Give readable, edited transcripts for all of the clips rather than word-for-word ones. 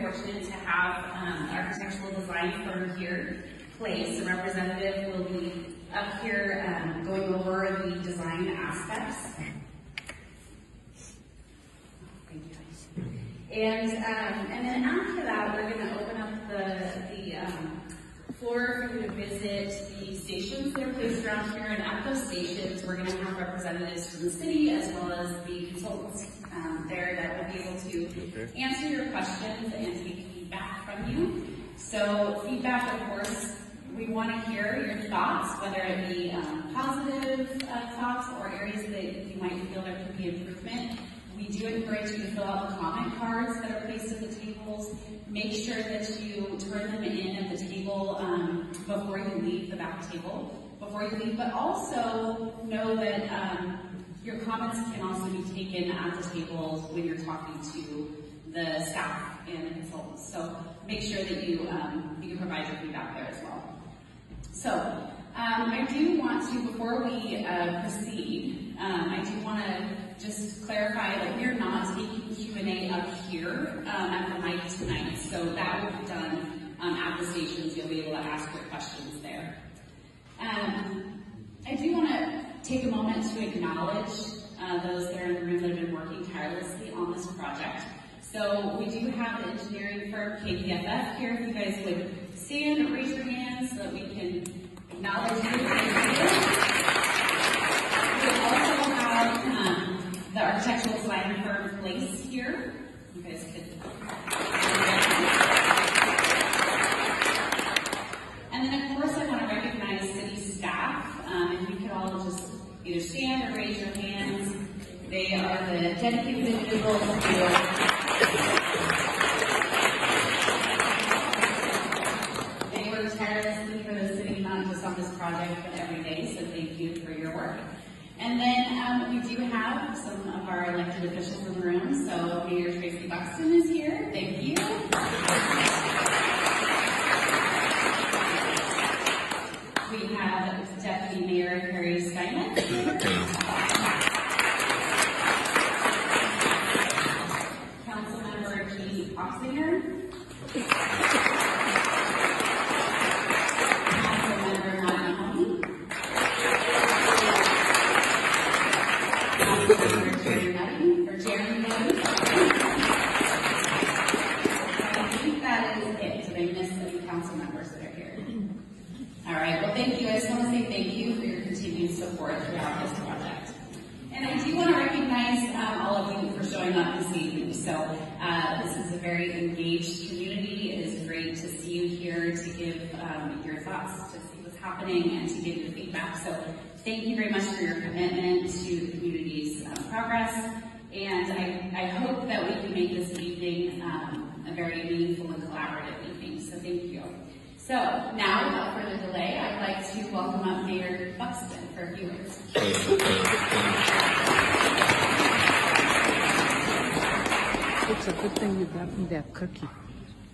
fortunate to have the architectural design firm here place. The representative will be up here going over the design aspects. And then after that, we're going to open up the floor for you to visit the stations that are placed around here. And at those stations, we're going to have representatives from the city as well as the consultants there that will be able to answer your questions and take feedback from you. So feedback, of course, we want to hear your thoughts, whether it be positive thoughts or areas that you might feel there could be improvement. We do encourage you to fill out the comment cards that are placed at the tables. Make sure that you turn them in at the table before you leave the back table, but also know that your comments can also be taken at the table when you're talking to the staff and the consultants. So make sure that you can provide your feedback there as well. So I do want to, before we proceed, I do want to just clarify that we're not taking Q&A up here at the mic tonight. So that will be done at the stations. You'll be able to ask your questions there. I do want to take a moment to acknowledge those that are in the room that have been working tirelessly on this project. So we do have the engineering firm KPFF here. If you guys would stand and raise your hands so that we can acknowledge you. We also have the architectural design firm Place here. You guys could. And then of course I want to recognize city staff. If we could all just either stand or raise your hands. They are the dedicated individuals who they work tirelessly for the city, not just on this project, but every day, so thank you for your work. And then we do have some of our elected officials in the room, so Mayor Tracy Buxton is here, thank you. We have Deputy Mayor Harry Steinmetz here. Councilmember Jean Oxinger. Councilmember Marina. Councilmember Jeremy. I think that is it. Did I miss any council members that are here? All right, well thank you. I just want to say thank you for your continued support throughout this project. And I do want to recognize all of you for showing up this evening. So this is a very engaged community. It is great to see you here to give your thoughts, to see what's happening, and to give your feedback. So thank you very much for your commitment to the community's progress. And I hope that we can make this evening a very meaningful and collaborative evening. So thank you. So now, without further delay, I'd like to welcome up Mayor Buxton for a few words. It's a good thing you got me that cookie.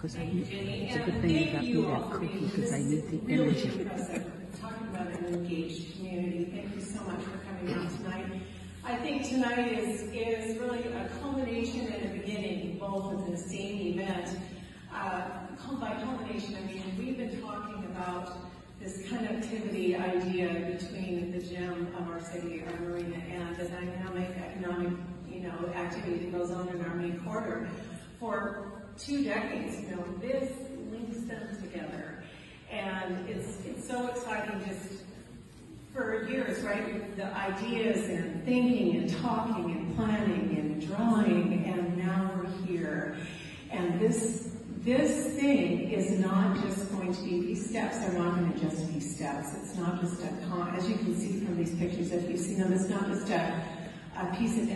It's a good thing you got me that cookie because I need the energy. Talking about an engaged community. Thank you so much for coming out tonight. I think tonight is really a culmination and a beginning, both within the same event. By culmination, I mean we've been talking about this connectivity idea between the gem of our city, our marina, and the dynamic economic, activity that goes on in our main corridor for 2 decades. This links them together, and it's so exciting. Just for years, right? The ideas and thinking and talking and planning and drawing, and now we're here, and this thing is not just going to be, these steps are not going to just be steps. It's not just as you can see from these pictures, if you've seen them, it's not just a piece of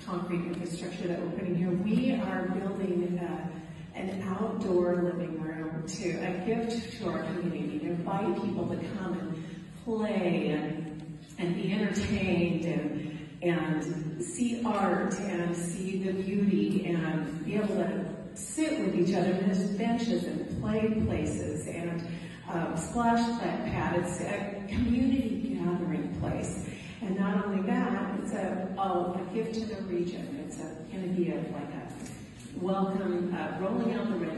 concrete infrastructure that we're putting here. We are building an outdoor living room, a gift to our community, to invite people to come and play and be entertained and see art and see the beauty and be able to sit with each other. There's benches and play places and splash pad. It's a community gathering place. And not only that, it's a gift to the region. It's going to be like a welcome, rolling out the red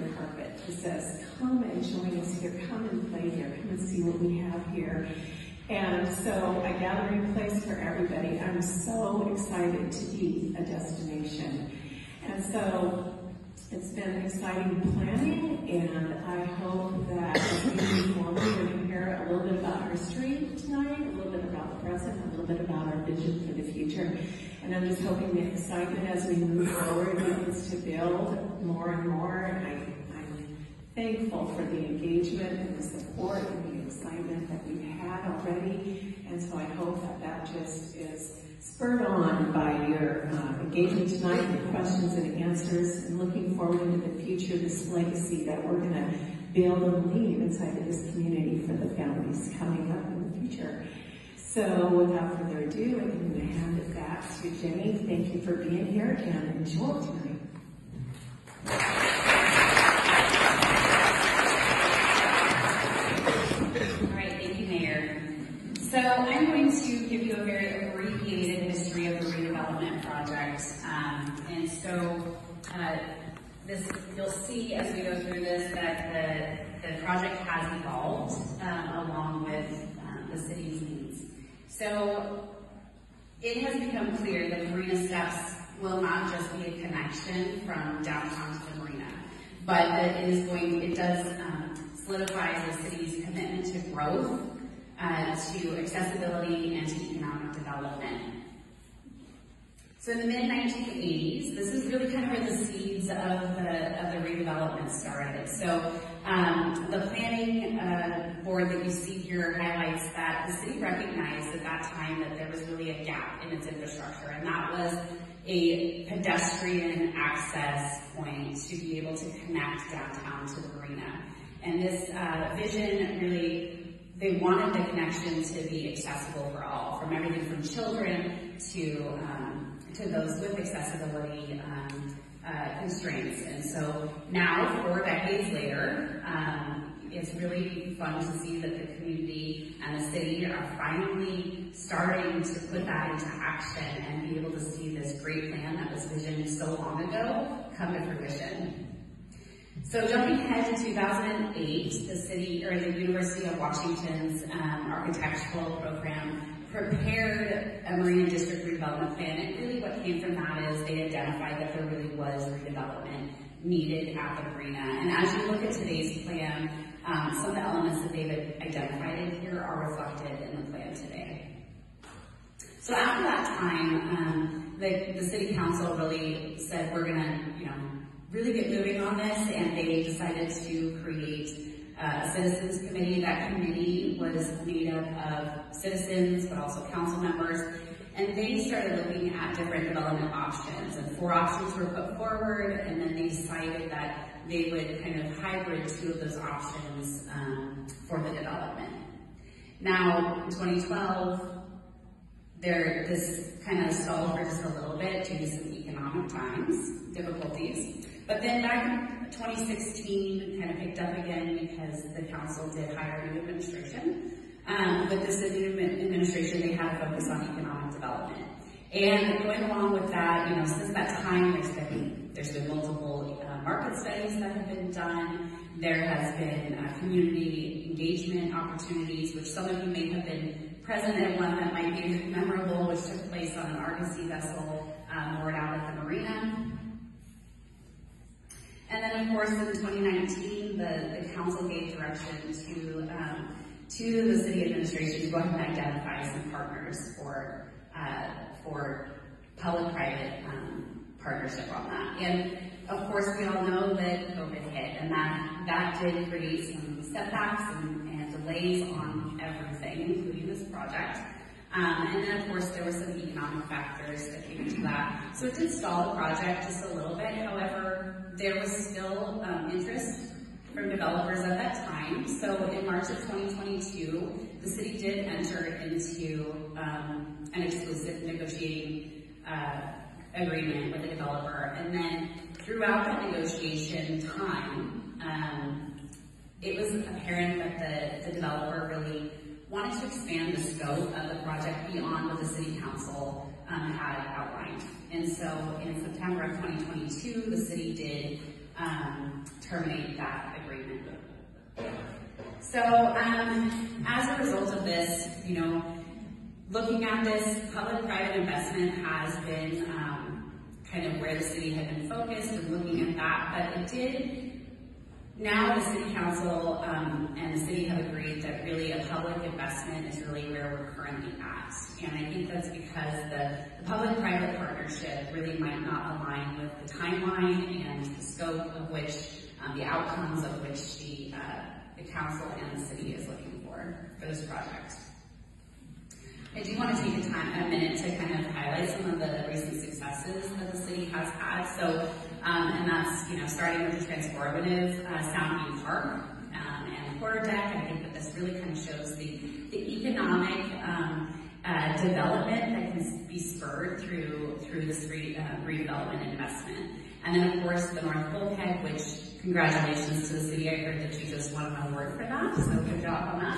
It says, come and join us here, come and play here, come and see what we have here. And so a gathering place for everybody. I'm so excited to be a destination. And so it's been exciting planning, and I hope that as we move forward, we're going to hear a little bit about our history tonight, a little bit about the present, a little bit about our vision for the future. And I'm just hoping the excitement as we move forward begins to build more and more. And I'm thankful for the engagement and the support and the excitement that we've had already. And so I hope that that just is spurred on by your engagement tonight, the questions and answers, and looking forward into the future, this legacy that we're going to build and leave inside of this community for the families coming up in the future. So without further ado, I'm going to hand it back to Jenny. Thank you for being here and enjoy tonight. All right, thank you, Mayor. So I'm going to give you a very abbreviated history of the redevelopment project. And so you'll see as we go through this that the project has evolved along with the city's needs. So it has become clear that the Marina Steps will not just be a connection from downtown to the marina, but that it does solidify the city's commitment to growth, to accessibility, and to economic development. So in the mid-1980s, this is really kind of where the seeds of the redevelopment started. So the planning board that you see here highlights that the city recognized at that time that there was really a gap in its infrastructure, and that was a pedestrian access point to be able to connect downtown to the marina. And this vision really, they wanted the connection to be accessible for all, from everything from children to those with accessibility constraints. And so now, 4 decades later, it's really fun to see that the community and the city are finally starting to put that into action and be able to see this great plan that was visioned so long ago come to fruition. So jumping ahead to 2008, the city, or the University of Washington's architectural program prepared a Marina District redevelopment plan, and really what came from that is they identified that there really was redevelopment needed at the marina. And as you look at today's plan, some of the elements that they've identified in here are reflected in the plan today. So after that time, the city council really said, we're gonna, really get moving on this, and they decided to create a citizens committee. That committee was made up of citizens, but also council members, and they started looking at different development options, and 4 options were put forward, and then they decided that they would kind of hybrid 2 of those options for the development. Now, in 2012, this kind of stalled for just a little bit due to some economic difficulties. But then back in 2016, kind of picked up again because the council did hire a new administration. With this new administration, they had a focus on economic development. And going along with that, since that time, there's been multiple market studies that have been done. There has been community engagement opportunities, which some of you may have been present at one that might be memorable, which took place on an Argosy vessel moored out at the marina. And then, of course, in 2019, the council gave direction to the city administration to go ahead and identify some partners for public-private partnership on that. And of course, we all know that COVID hit, and that did create some setbacks and delays on everything, including this project. And then, of course, there were some economic factors that came into that. So it did stall the project just a little bit. However, there was still interest from developers at that time. So in March of 2022, the city did enter into an exclusive negotiating agreement with the developer. And then throughout that negotiation time, it was apparent that the developer really wanted to expand the scope of the project beyond what the city council had outlined. And so in September of 2022, the city did terminate that agreement. So as a result of this, looking at this, public-private investment has been kind of where the city had been focused and looking at that, but it did. Now the city council and the city have agreed that really a public investment is really where we're currently at. And I think that's because the public-private partnership really might not align with the timeline and the scope of which, the outcomes of which the council and the city is looking for this project. I do want to take a minute to kind of highlight some of the recent successes that the city has had. So, and that's, starting with the transformative Soundview Park and Quarter Deck. I think that this really kind of shows the economic development that can be spurred through this redevelopment investment. And then, of course, the North Bulkhead, which, congratulations to the city. I heard that you just won an award for that, so good job on that.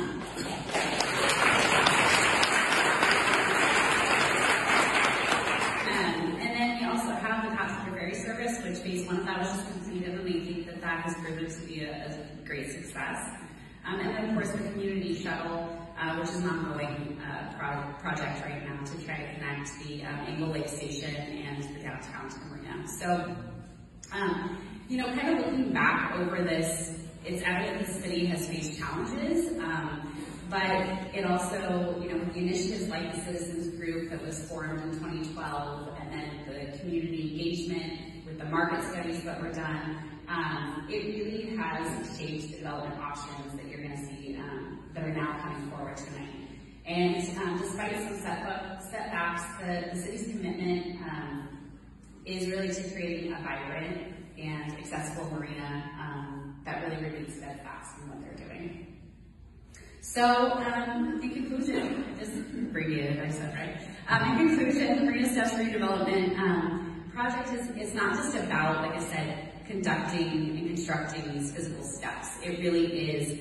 Which phase 1 of that was just completed, and we think that that has proven to be a great success. And then, of course, the community shuttle, which is an ongoing project right now to try to connect the Angle Lake Station and the downtown to Marina. So, kind of looking back over this, it's evident the city has faced challenges, but it also, with the initiatives like the Citizens Group that was formed in 2012, and then the community engagement with the market studies that were done, it really has shaped the development options that you're going to see that are now coming forward tonight. And despite some setbacks, the city's commitment is really to creating a vibrant and accessible marina that really remains steadfast in what they're doing. So, in conclusion, just abbreviated, I said, right? In conclusion, the Marina Steps redevelopment project is not just about, like I said, conducting and constructing these physical steps. It really is,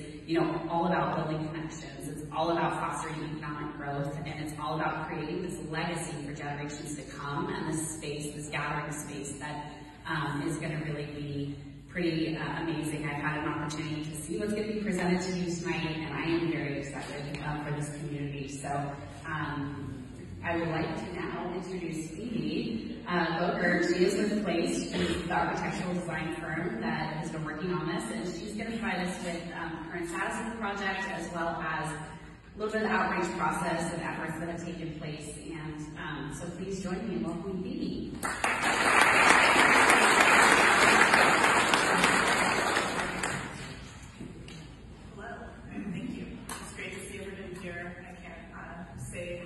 all about building connections. It's all about fostering economic growth, and it's all about creating this legacy for generations to come, and this space, this gathering space that is going to really be pretty amazing. I've had an opportunity to see what's going to be presented to you tonight, and I am very excited for this community. So I would like to now introduce Phoebe Boker. She is with Place. She's the architectural design firm that has been working on this, and she's going to provide us with current status of the project, as well as a little bit of the outreach process and efforts that have taken place. And so please join me in welcoming Phoebe.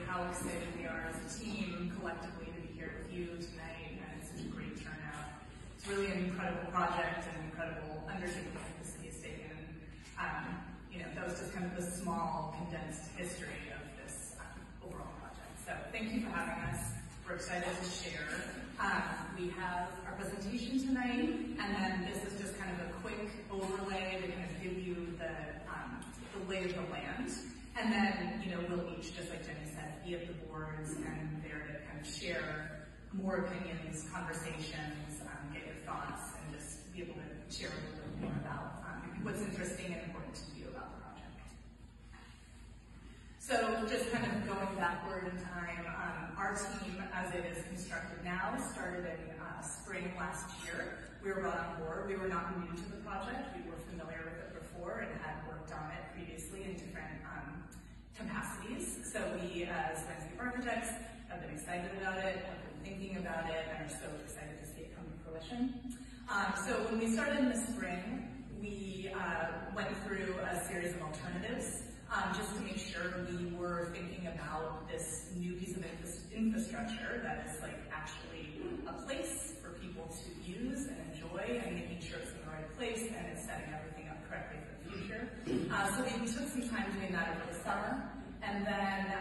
How excited we are as a team collectively to be here with you tonight, and it's such a great turnout. It's really an incredible project and an incredible undertaking that the city has taken. That was just kind of the small, condensed history of this overall project. So thank you for having us. We're excited to share. We have our presentation tonight, and then this is just kind of a quick overlay to kind of give you the lay of the land. And then, we'll each, just like Jenny said, be at the boards and there to kind of share more opinions, conversations, get your thoughts, and just be able to share a little bit more about what's interesting and important to you about the project. So just kind of going backward in time, our team, as it is constructed now, started in spring last year. We were brought on board. We were not new to the project. We were familiar with it before and had worked on it previously in different capacities. So we, as landscape architects, have been excited about it, have been thinking about it, and are so excited to see it come to fruition. So when we started in the spring, we went through a series of alternatives just to make sure we were thinking about this new piece of infrastructure that is actually a place for people to use and enjoy, and making sure it's in the right place and it's setting everything up correctly for the future. So we took some time doing that over the summer, and then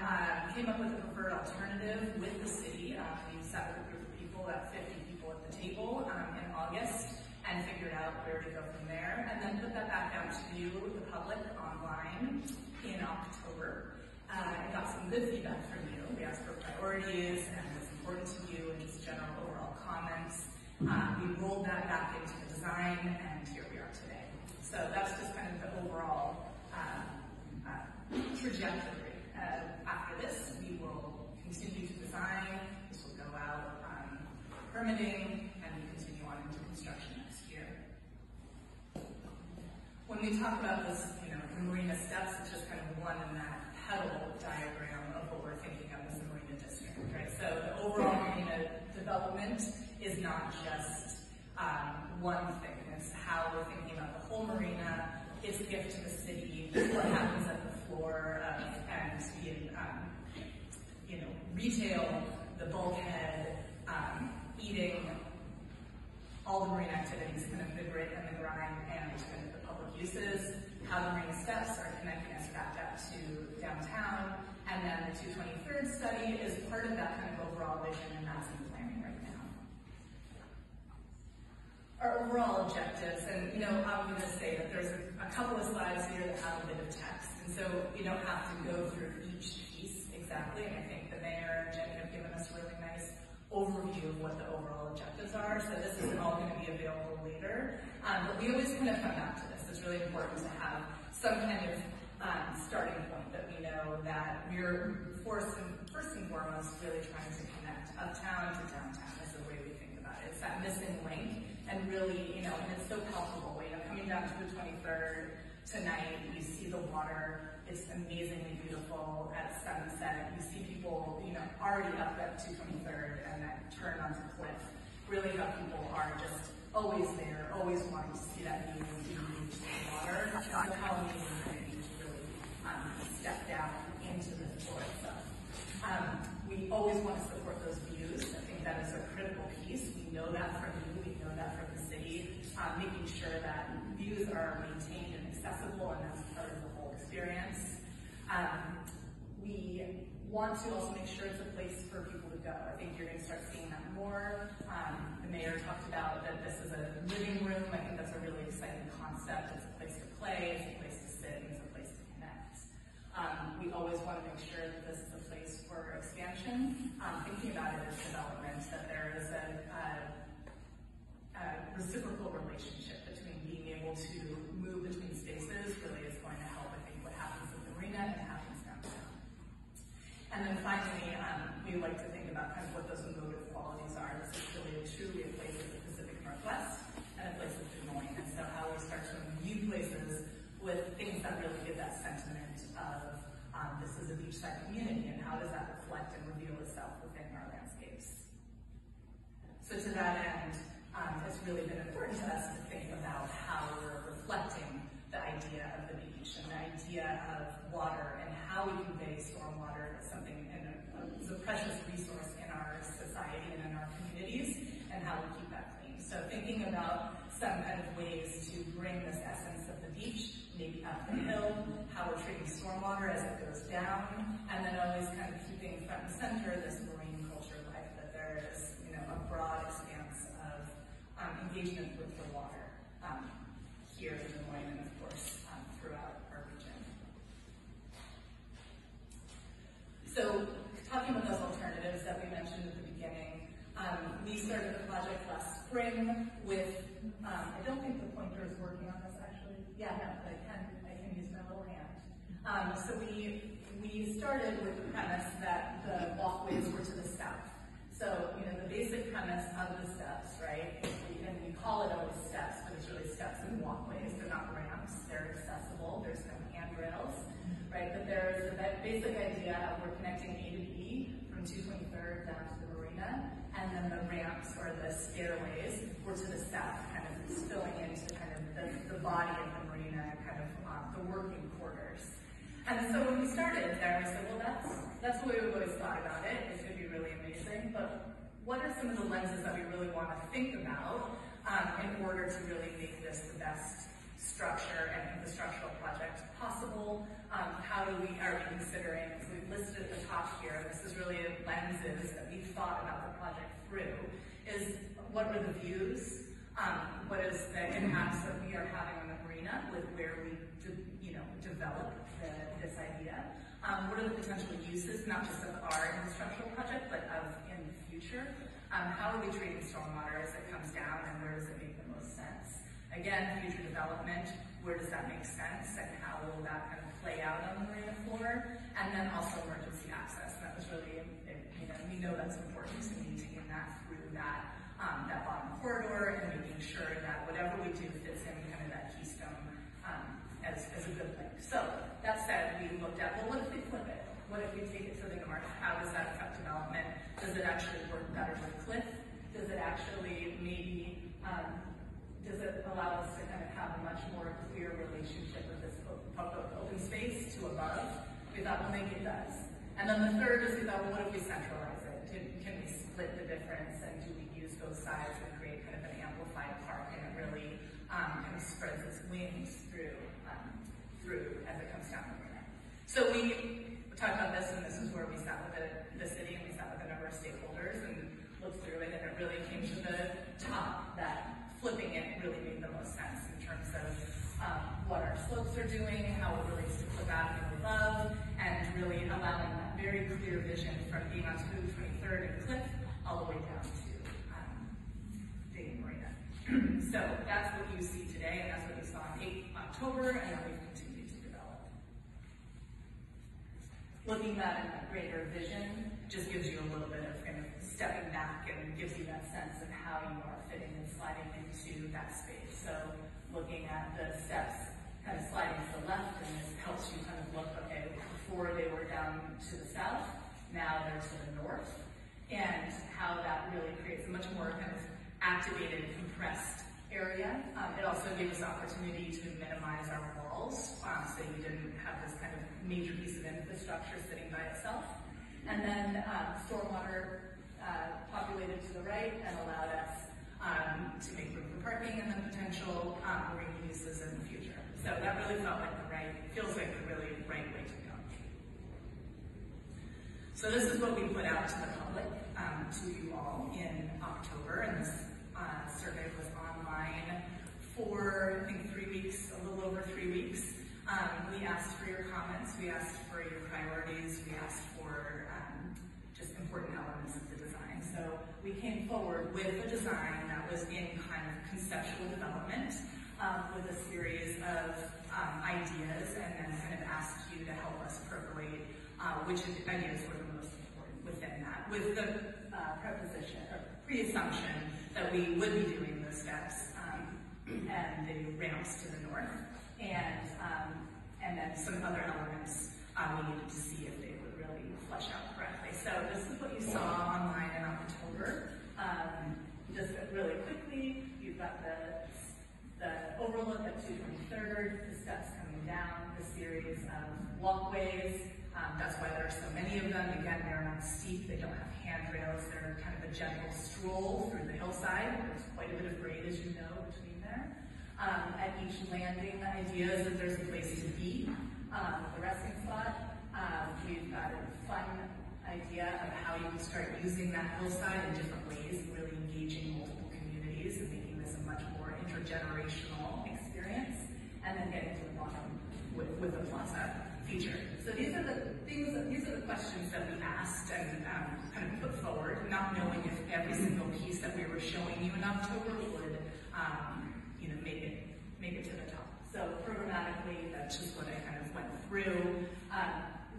came up with a preferred alternative with the city. We sat with a group of people, about 50 people at the table in August, and figured out where to go from there, and then put that back out to view with the public online in October. I got some good feedback from you. We asked for priorities and what's important to you and just general overall comments. We rolled that back into the design, and here we are today. So that's permitting, and we continue on into construction next year. When we talk about this, the Marina steps, it's just kind of one in that petal diagram of what we're thinking of as the Marina district, right? So the overall Marina development is not just one thing. It's how we're thinking about the whole Marina, its gift to the city, what happens at the floor, and retail, the bulkhead, eating, all the marine activities, kind of the grit and the grind, and kind of the public uses, how the Marina steps are connecting us back up to downtown, and then the 223rd study is part of that kind of overall vision and massive planning right now. Our overall objectives, and I'm going to say that there's a couple of slides here that have a bit of text, and so you don't have to go through each piece exactly, and I think the mayor and Jenny have given us a really nice overview of what the overall objectives are, so this isn't all going to be available later, but we always kind of come back to this. It's really important to have some kind of starting point that we know that we're first and foremost really trying to connect uptown to downtown is the way we think about it. It's that missing link, and really, and it's so palpable. Coming down to the 23rd tonight, you see the water. It's amazingly beautiful at sunset. You see people, already up at 223rd and that turn onto Cliff. Really how people are just always there, always wanting to see that view and be moved to the water. So how amazing it is to really step down into the floor itself. We always want to support those views. I think that is a critical piece. We know that from you, we know that from the city, making sure that views are maintained and accessible, and that's part of the whole experience. We want to also make sure it's a place for people to go. I think you're going to start seeing that more. The mayor talked about that this is a living room. I think that's a really exciting concept. It's a place to play, it's a place to sit, and it's a place to connect. We always want to make sure that this is a place for expansion. Thinking about it as development, that there is a reciprocal relationship between being able to move between spaces really is going to help, I think, what happens at the Marina and happens downtown. And then finally, we like to think about kind of what those emotive qualities are. This is really truly a place of the Pacific Northwest and a place of Des Moines. And so how we start to imbue places with things that really give that sentiment of this is a beachside community, and how does that reflect and reveal itself within our landscapes. So to that end, it's really been important to us to think about how we're reflecting the idea of the beach and the idea of water and how we convey stormwater as something as a precious resource in our society and in our communities, and how we keep that clean. So thinking about some kind of ways to bring this essence of the beach, maybe up the hill, how we're treating stormwater as it goes down, and then always kind of keeping front and center this marine culture life, that there is a broad expanse of engagement with the water here in Des Moines and of course throughout our region. So talking about those alternatives that we mentioned at the beginning, we started the project last spring with, I don't think the pointer is working on this actually. Yeah, no, but I can use my little hand. So we started with the premise that the walkways were to the south. So, the basic premise of the steps, right, and we call it always steps, but it's really steps and walkways. They're not ramps, they're accessible, there's no handrails, right, but there's the basic idea of we're connecting A to B from 223rd down to the Marina, and then the ramps or the stairways were to the south, kind of spilling into kind of the body of the Marina, kind of the working quarters. And so when we started there, we said, well, that's the way we've always thought about it. It's going to be really amazing, but what are some of the lenses that we really want to think about in order to really make this the best structure and infrastructural project possible? How are we considering, as we've listed at the top here, this is really lenses that we've thought about the project through, is what are the views? What is the impacts that we are having on the Marina with where we develop this idea? What are the potential uses, not just of our infrastructural project, but of in the future? How are we treating stormwater as it comes down, and where does it make the most sense? Again, future development, where does that make sense, and how will that kind of play out on the Marina floor? And then also emergency access. That was really, we know that's important to maintain that through that that bottom corridor and making sure that whatever we do fits in kind of that keystone as a good link. So that said, we looked at, well, what if we flip it? What if we take it to the north? How does that affect development? Does it actually work better with cliff? Does it actually maybe, does it allow us to kind of have a much more clear relationship with this open space to above? We thought, well, maybe it does. And then the third is we thought, well, what if we centralize it? Can we split the difference, and do we use both sides and create kind of an amplified park, and it really kind of spreads its wings through as it comes down the river. So we talked about this, and this is where we sat with the city, and we sat with a number of stakeholders and looked through it, and it really came to the top that flipping it really made the most sense in terms of what our slopes are doing, how it relates to Cliff Avenue above, and really allowing that very clear vision from being on 23rd and Cliff all the way down to Marina. So that's what you see today, and that's what you saw on 8 October, and that we've continued to develop. Looking at that greater vision just gives you a little bit of kind of stepping back and gives you that sense of how you are fitting and sliding into that space. So looking at the steps kind of sliding to the left, and this helps you kind of look, okay, before they were down to the south, now they're to the north, and how that really creates a much more kind of activated, compressed area. It also gave us opportunity to minimize our walls, so you didn't have this kind of major piece of infrastructure sitting by itself. And then stormwater populated to the right and allowed us to make room for parking and then potential marine uses in the future. So that really felt like feels like the really right way to go. So this is what we put out to the public, to you all in October, and this survey was online for, I think, 3 weeks, a little over 3 weeks. We asked for your comments, we asked for your priorities, we asked for just important elements of the design. So we came forward with a design that was in kind of conceptual development with a series of ideas, and then kind of asked you to help us percolate which ideas were the most important within that, with the pre-assumption that we would be doing the steps and the ramps to the north, and then some other elements we needed to see if they would really flesh out correctly. So this is what you saw online in October. Just really quickly, you've got the overlook at 223rd, the steps coming down, the series of walkways. That's why there are so many of them. Again, they're not steep, they don't have handrails, they're kind of a gentle stroll through the hillside. There's quite a bit of grade, as you know, between there. At each landing, the idea is that there's a place to be, the resting spot. We've got a fun idea of how you can start using that hillside in different ways, and really engaging multiple communities and making this a much more intergenerational experience, and then getting to the bottom with the plaza feature. So these are the questions that we asked and kind of put forward, not knowing if every single piece that we were showing you in October would, make it to the top. So programmatically, that's just what I kind of went through,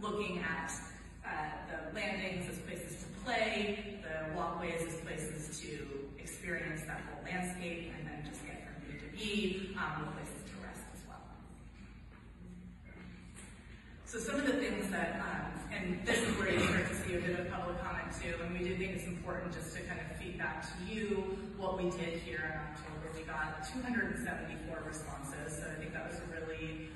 looking at the landings as places to play, the walkways as places to experience that whole landscape, and then just get from B to B, with places to rest as well. So some of the things that, and this is where you start to see a bit of public comment too, and we do think it's important just to kind of feed back to you what we did here in October. We got 274 responses, so I think that was a really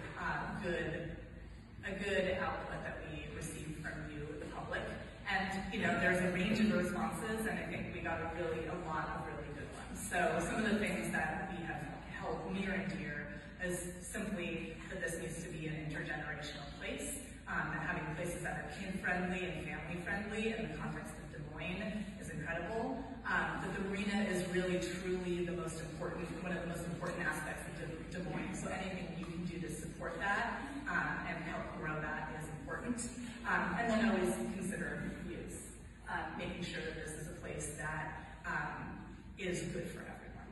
good output that we received from you, the public. And there's a range of responses, and I think we got a lot of really good ones. So some of the things that we have held near and dear is simply that this needs to be an intergenerational place, and having places that are kid-friendly and family-friendly in the context of Des Moines is incredible. That the Marina is really, truly one of the most important aspects of Des Moines. So anything you can do to support that and help grow that is important. And then always consider use, making sure that this is a place that is good for everyone.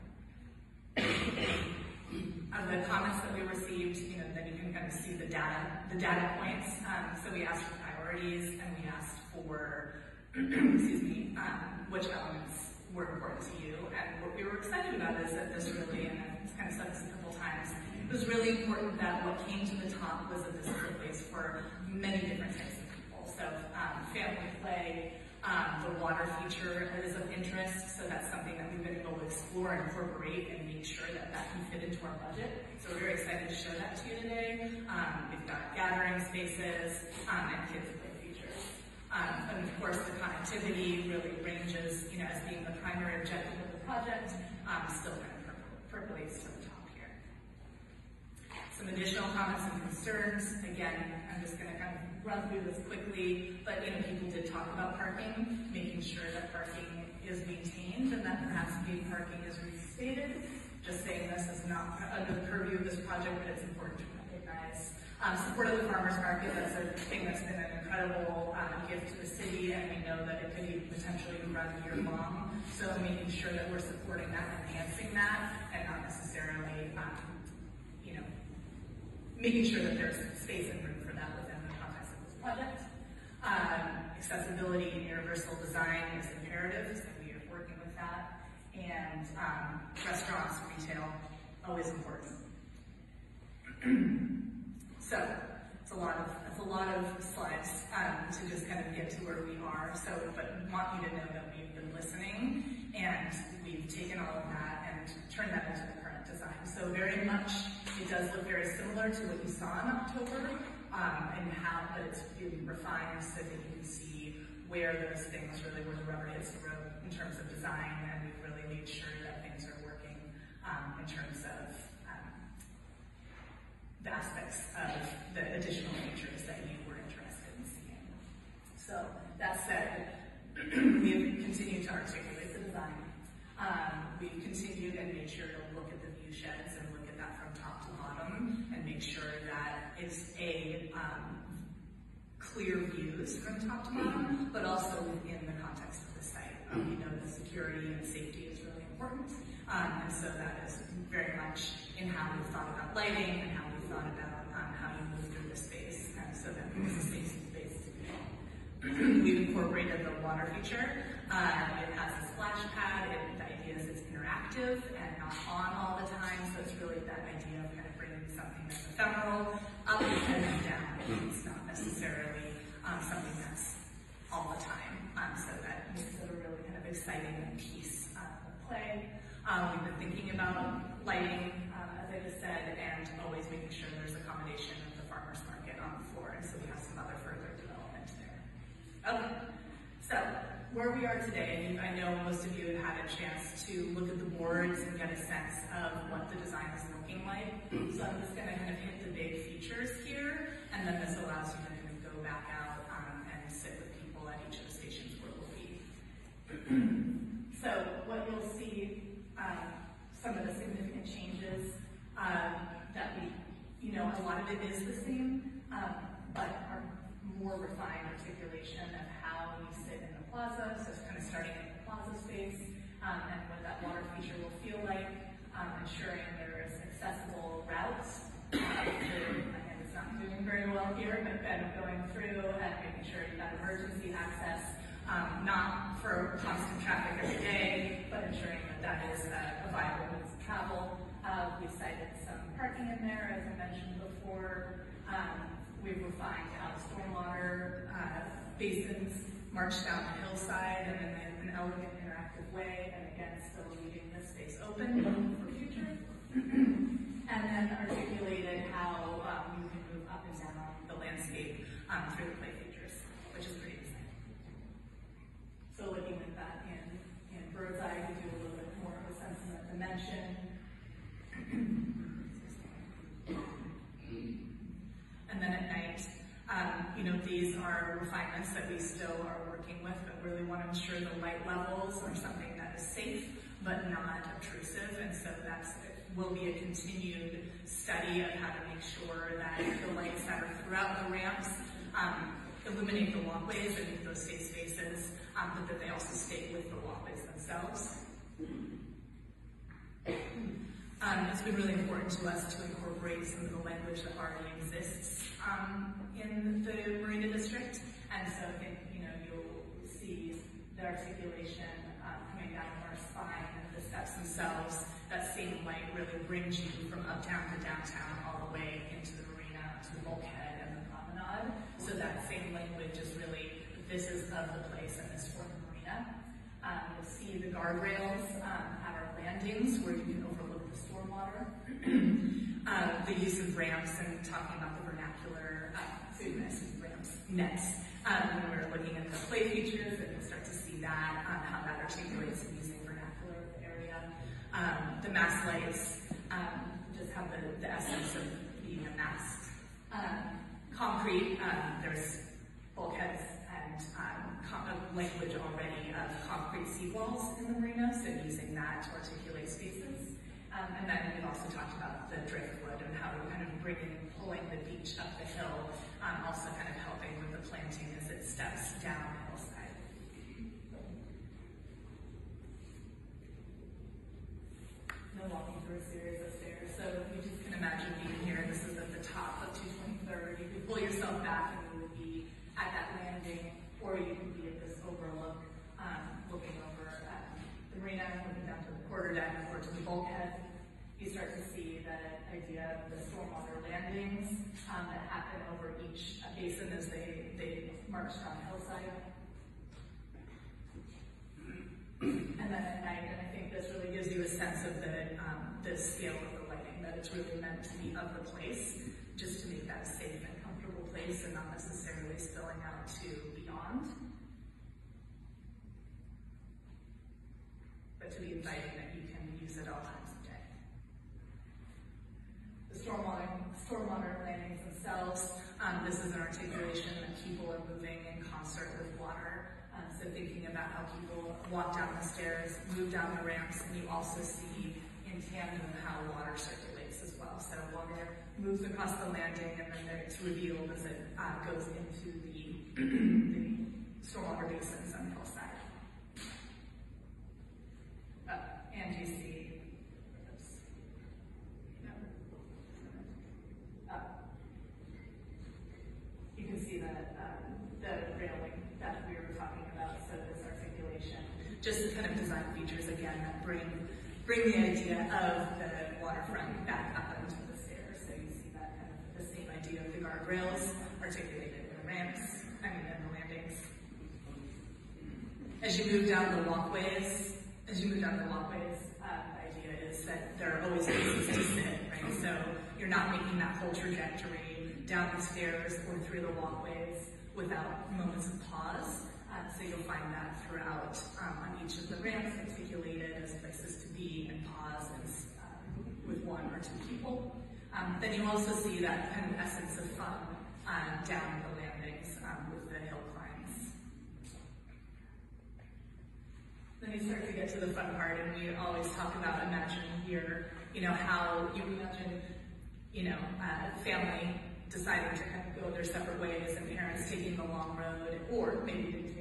The comments that we received, then you can kind of see the data points. So we asked for priorities, and we asked for, excuse me, which elements were important to you. And what we were excited about is that this really, and I've kind of said this a couple times, it was really important that what came to the top was that this is a place for many different types of people. So family play, the water feature is of interest, so that's something that we've been able to explore and incorporate and make sure that that can fit into our budget. So we're very excited to show that to you today. We've got gathering spaces and kids play features. And of course the connectivity really ranges, as being the primary objective of the project, still kind of percolates to the top here. Some additional comments and concerns. Again, I'm just going to kind of run through this quickly, but people did talk about parking, making sure that parking is maintained and that perhaps paid parking is restated. Just saying this is not under the purview of this project, but it's important to recognize. Support of the farmers market, that's a thing that's been an incredible gift to the city, and we know that it could even potentially run year long. So making sure that we're supporting that, enhancing that, and not necessarily, making sure that there's space and room for that within the context of this project. Accessibility and universal design is imperative, so we are working with that. And restaurants, retail, always important. So it's a lot of slides to just kind of get to where we are. So, but want you to know that we've been listening and we've taken all of that and turned that into the current design. So very much, it does look very similar to what you saw in October, but it's really refined so that you can see where those things really, where the rubber hits the road in terms of design, and we've really made sure that things are working in terms of the aspects of the additional features that you were interested in seeing. So that said, we have continued to articulate the design. We've continued and made sure to look at the view sheds and look at that from top to bottom and make sure that it's clear views from top to bottom, but also within the context of the site. The security and safety is really important, and so that is very much in how we've thought about lighting and how we've thought about how you move through the space, and so that it's a safe space to be in. We've incorporated the water feature. It has a splash pad. The idea is it's interactive and not on all the time, so it's really that idea of kind of bringing something that's ephemeral up and then down. It's not necessarily something that's all the time, so that makes it a really kind of exciting piece of play. We've been thinking about lighting, as I just said, and always making sure there's accommodation of the farmers market on the floor, and so we have some other further development there. Okay, so where we are today, I know most of you have had a chance to look at the boards and get a sense of what the design is looking like. So I'm just going to kind of hit the big features here, and then this allows you to kind of go back out and sit with people at each of the stations where we'll be. So what you'll see, some of the significant changes that a lot of it is the same, but are more refined articulation of how you sit in the plaza, so it's kind of starting in the plaza space, and what that water feature will feel like, ensuring there is accessible routes. Again, it's not doing very well here, but kind of going through and making sure you've got emergency access, not for constant traffic every day, but ensuring that that is a viable means of travel. We've cited some parking in there, as I mentioned before. We've refined how stormwater basins march down the hillside and in an elegant, interactive way, and again, still leaving this space open for future. And then articulated how you can move up and down the landscape through the play features, which is pretty exciting. So looking at that in bird's eye, we do a little bit more of a sense of dimension. And then at night, these are refinements that we still are working with, but really want to ensure the light levels are something that is safe, but not obtrusive. And so will be a continued study of how to make sure that the lights that are throughout the ramps illuminate the walkways and make those safe spaces, but that they also stay with the walkways themselves. It's been really important to us to incorporate some of the language that already exists in the Marina district, and so I think you'll see the articulation coming down our spine, and the steps themselves, that same light really brings you from uptown to downtown all the way into the marina, to the bulkhead and the promenade. So that same language is really, this is of the place and this for the marina. You'll see the guardrails at our landings where you can overlook the stormwater. The use of ramps and talking about the vernacular, ramps, nets. When we're looking at the play features, and you'll start to see that, how that articulates in using vernacular of the area. The mast lights just have the essence of being a mast. Concrete, there's bulkheads and language already of concrete seawalls in the marina, so using that to articulate spaces. And then we've also talked about the driftwood and how we're kind of pulling the beach up the hill, also kind of helping with the planting as it steps down the hillside. No walking through a series of stairs, so you just can imagine being here. This is at the top of 223rd. You could pull yourself back and you would be at that landing, or you could be at this overlook, looking over at the marina, looking down to the quarterdeck or to the bulkhead. You start to see that idea of the stormwater landings that happen over each basin as they march down the hillside. And then at night, and I think this really gives you a sense of the scale of the lighting, that it's really meant to be of the place, just to make that a safe and comfortable place and not necessarily spilling out to beyond. But to be inviting that you can use it all times of day. The stormwater landings themselves, this is an articulation that people are moving in concert with water. So thinking about how people walk down the stairs, move down the ramps, and you also see in tandem how water circulates as well. So water moves across the landing and then it's revealed as it goes into the stormwater basins on the hillside. And you see, you can see that the railing that we were talking about, so this articulation, just the kind of design features again that bring the idea of the waterfront back up onto the stairs. So you see that kind of the same idea of the guardrails articulated in the ramps, in the landings. As you move down the walkways, the idea is that there are always places to sit, right? So you're not making that whole trajectory down the stairs or through the walkways without moments of pause. So you'll find that throughout on each of the ramps, articulated as places to be and pause and with one or two people. Then you also see that kind of essence of fun down the landings with the hill climbs. Then you start to get to the fun part, and we always talk about imagining here, how you imagine, family deciding to kind of go their separate ways and parents taking the long road, or maybe they take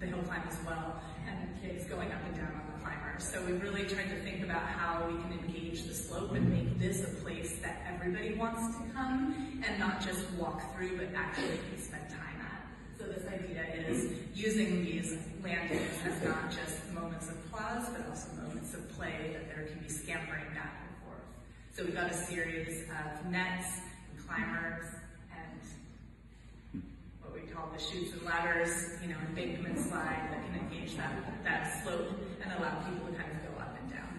the hill climb as well, and kids going up and down on the climber. So we really tried to think about how we can engage the slope and make this a place that everybody wants to come and not just walk through, but actually spend time at. So this idea is using these landings as not just moments of pause, but also moments of play that there can be scampering back and forth. So we've got a series of nets and climbers and what we call the chutes and ladders, embankment slide that can engage that slope and allow people to kind of go up and down.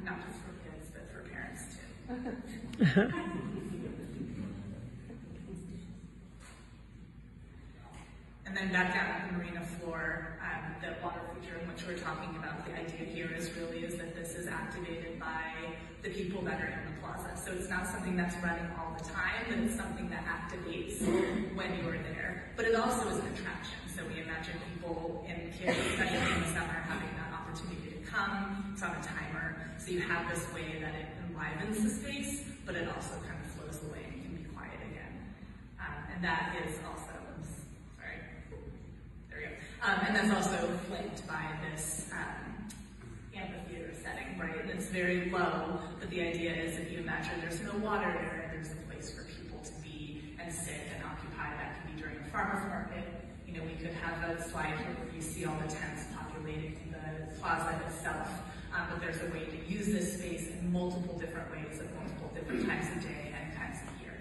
Not just for kids, but for parents too. And then back down at the marina floor, the water feature in which we're talking about, the idea here is that this is activated by the people that are in the plaza. So it's not something that's running all the time, but it's something that activates when you're there. But it also is an attraction. So we imagine people and kids, especially in the summer, having that opportunity to come. It's on a timer. So you have this way that it enlivens the space, but it also kind of flows away and can be quiet again. And that is also, and that's also flanked by this amphitheater setting, right? And it's very low, but the idea is if you imagine there's no water there, there's a place for people to be and sit and occupy. That can be during a farmer's market, You know, we could have a slide here where you see all the tents populating the plaza itself, but there's a way to use this space in multiple different ways at multiple different times of day and times of year.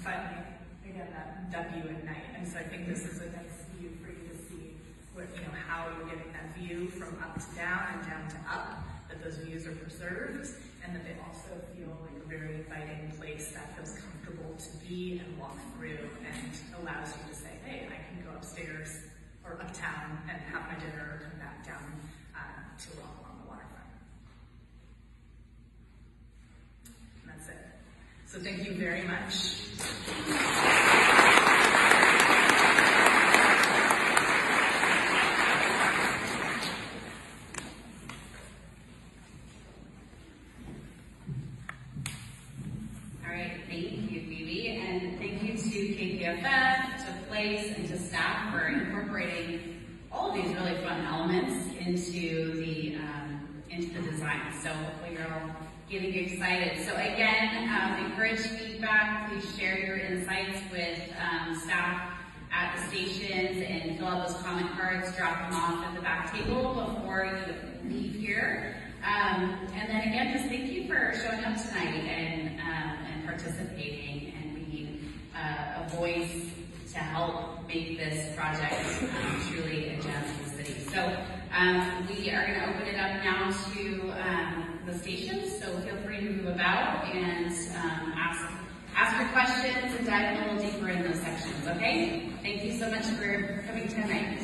Finally, again, that view at night, and so I think this is a nice view for you to see what, you know, how you're getting that view from up to down and down to up, that those views are preserved, and that they also feel like a very inviting place that feels comfortable to be and walk through, and allows you to say, hey, I can go upstairs or uptown and have my dinner or come back down to walk along the waterfront. And that's it. So thank you very much. To Place and to staff for incorporating all of these really fun elements into the design. So hopefully you're all getting excited. So again, encourage feedback. Please share your insights with staff at the stations and fill out those comment cards. Drop them off at the back table before you leave here. And then again, just thank you for showing up tonight and participating and being a voice to help make this project truly a gem in the city. So we are going to open it up now to the stations, so feel free to move about and ask your questions and dive a little deeper in those sections, okay? Thank you so much for coming tonight.